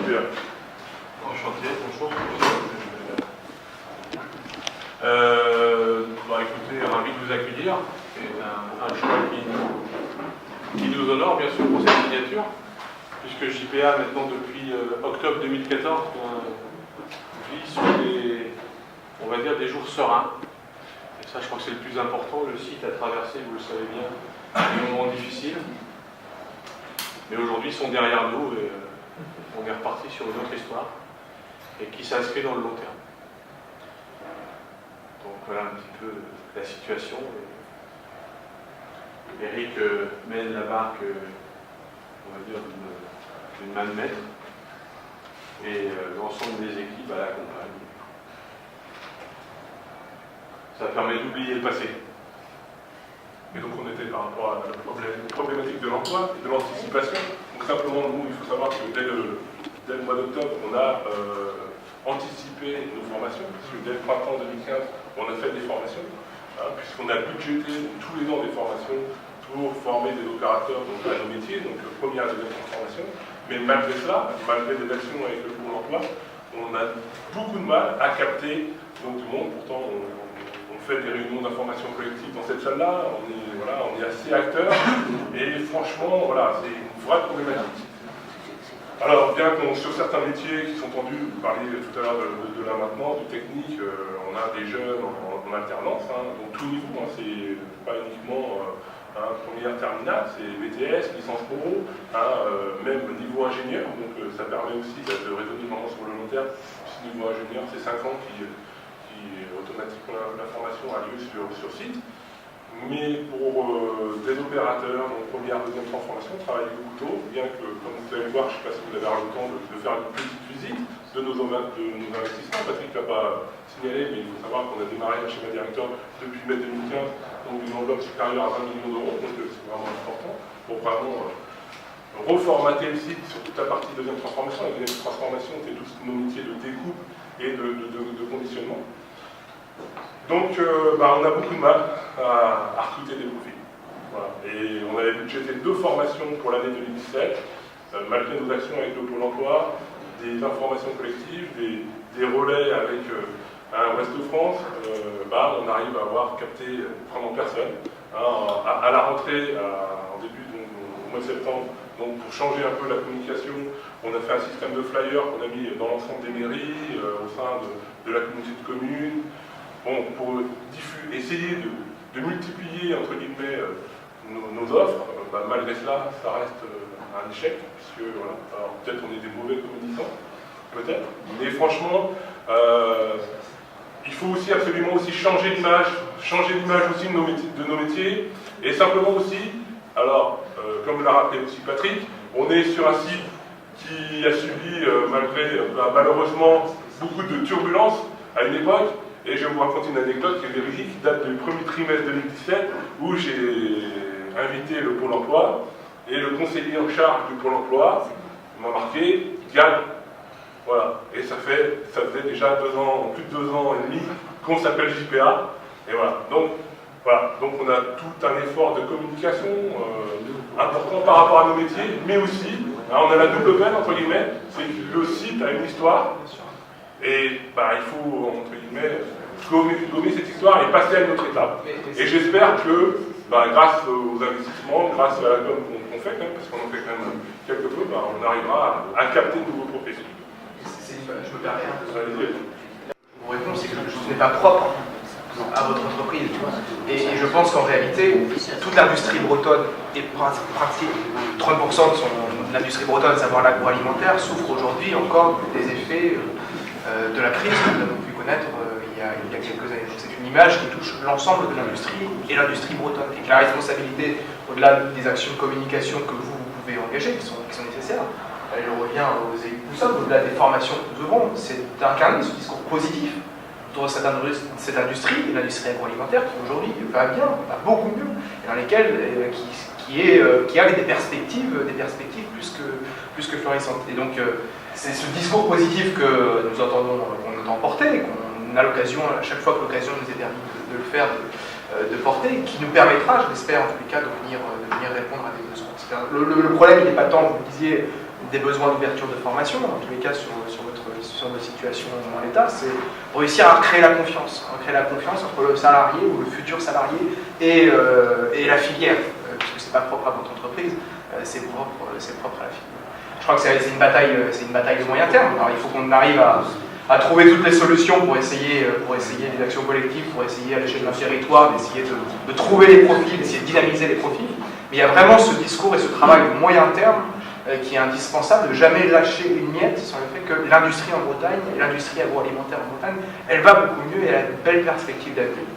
JPA. Enchanté, bonjour. Écoutez, ravi de vous accueillir. C'est un choix qui nous honore, bien sûr, pour cette signature, puisque JPA, maintenant, depuis octobre 2014, vit sur on va dire, des jours sereins. Et ça, je crois que c'est le plus important. Le site a traversé, vous le savez bien, des moments difficiles. Mais aujourd'hui, ils sont derrière nous et on est reparti sur une autre histoire et qui s'inscrit dans le long terme. Donc voilà un petit peu la situation. Eric mène la barque, on va dire, d'une main de maître et l'ensemble des équipes l'accompagnent. Ça permet d'oublier le passé. Et donc on était par rapport à la problématique de l'emploi et de l'anticipation. Donc simplement, nous, il faut savoir que dès le mois d'octobre, on a anticipé nos formations, parce que dès le printemps 2015, on a fait des formations, puisqu'on a budgété tous les ans des formations pour former des opérateurs à nos métiers, donc première et deuxième transformation. Mais malgré cela, malgré des actions avec le Pôle emploi, on a beaucoup de mal à capter donc, du monde. Pourtant, on fait des réunions d'information collective dans cette salle-là, on est assez acteurs, et franchement, voilà, c'est une vraie problématique. Alors, bien qu'on, sur certains métiers qui sont tendus, vous parliez tout à l'heure de la maintenance, de technique, on a des jeunes en alternance, donc tout niveau, c'est pas uniquement première terminale, c'est BTS, licence pro, même niveau ingénieur, donc ça permet aussi de raisonner vraiment sur le long terme. Ce niveau ingénieur, c'est 5 ans qui automatiquement la formation a lieu sur site. Mais pour des opérateurs, donc première, deuxième transformation, on travaille au couteau, bien que, comme vous allez voir, je ne sais pas si vous avez le temps de faire une petite visite de nos investissements. Patrick ne l'a pas signalé, mais il faut savoir qu'on a démarré un schéma directeur depuis mai 2015, donc une enveloppe supérieure à 20 millions d'euros, donc c'est vraiment important pour vraiment reformater le site sur toute la partie deuxième transformation. La deuxième transformation, c'est tous nos métiers de découpe et de conditionnement. Donc, on a beaucoup de mal à recruter des profils. Voilà. Et on avait budgété 2 formations pour l'année 2017, malgré nos actions avec le Pôle emploi, des informations collectives, des relais avec Ouest de France, on arrive à avoir capté vraiment personne. À la rentrée, en début, donc, au mois de septembre, donc pour changer un peu la communication, on a fait un système de flyers qu'on a mis dans l'ensemble des mairies, au sein de la communauté de communes. Bon, pour essayer de multiplier, entre guillemets, nos offres, malgré cela, ça reste un échec, puisque, voilà, alors peut-être on est des mauvais communicants, peut-être, mais franchement, il faut aussi absolument aussi changer l'image aussi de nos métiers, et simplement aussi, alors, comme l'a rappelé aussi Patrick, on est sur un site qui a subi, malheureusement, beaucoup de turbulences à une époque. Et je vais vous raconter une anecdote qui est véridique, qui date du premier trimestre 2017, où j'ai invité le Pôle emploi, et le conseiller en charge du Pôle emploi m'a marqué « Diane ». Voilà. Et ça faisait déjà 2 ans, plus de 2 ans et demi, qu'on s'appelle JPA. Et voilà. Donc on a tout un effort de communication important par rapport à nos métiers, mais aussi, on a la double peine, entre guillemets, c'est que le site a une histoire. Et il faut, entre guillemets, gommer cette histoire et passer à une autre étape. Et j'espère que, grâce aux investissements, grâce à la com qu'on fait, parce qu'on en fait quand même quelque peu, on arrivera à capter de nouveaux professionnels. Je me permets Mon réponse, c'est que je n'ai pas propre à votre entreprise. Et je pense qu'en réalité, toute l'industrie bretonne et pratique 30% de son industrie bretonne, à savoir l'agroalimentaire, souffre aujourd'hui encore des effets de la crise que nous avons pu connaître il y a quelques années. C'est une image qui touche l'ensemble de l'industrie et l'industrie bretonne. Et que la responsabilité, au-delà des actions de communication que vous pouvez engager, qui sont nécessaires, elle revient aux élus que nous sommes, au-delà des formations que nous ouvrons, c'est d'incarner ce discours positif autour de cette industrie, et l'industrie agroalimentaire qui aujourd'hui va bien, va beaucoup mieux, et dans lesquelles qui avait des perspectives plus que florissantes. Et donc c'est ce discours positif que nous entendons, qu'on entend porter, qu'on a l'occasion, à chaque fois que l'occasion nous est permis de le faire, de porter, qui nous permettra, je l'espère en tous les cas, de venir répondre à des besoins. Le problème, il n'est pas tant, vous le disiez, des besoins d'ouverture de formation, en tous les cas sur votre situation en l'état, c'est réussir à créer la confiance entre le salarié ou le futur salarié et la filière, puisque c'est pas propre à votre entreprise, c'est propre à la filière. Je crois que c'est une bataille de moyen terme. Alors il faut qu'on arrive à trouver toutes les solutions pour essayer des actions collectives, pour essayer à l'échelle d'un territoire d'essayer de trouver les profils, d'essayer de dynamiser les profils. Mais il y a vraiment ce discours et ce travail de moyen terme qui est indispensable, de jamais lâcher une miette sur le fait que l'industrie en Bretagne et l'industrie agroalimentaire en Bretagne, elle va beaucoup mieux et elle a de belles perspectives d'avenir.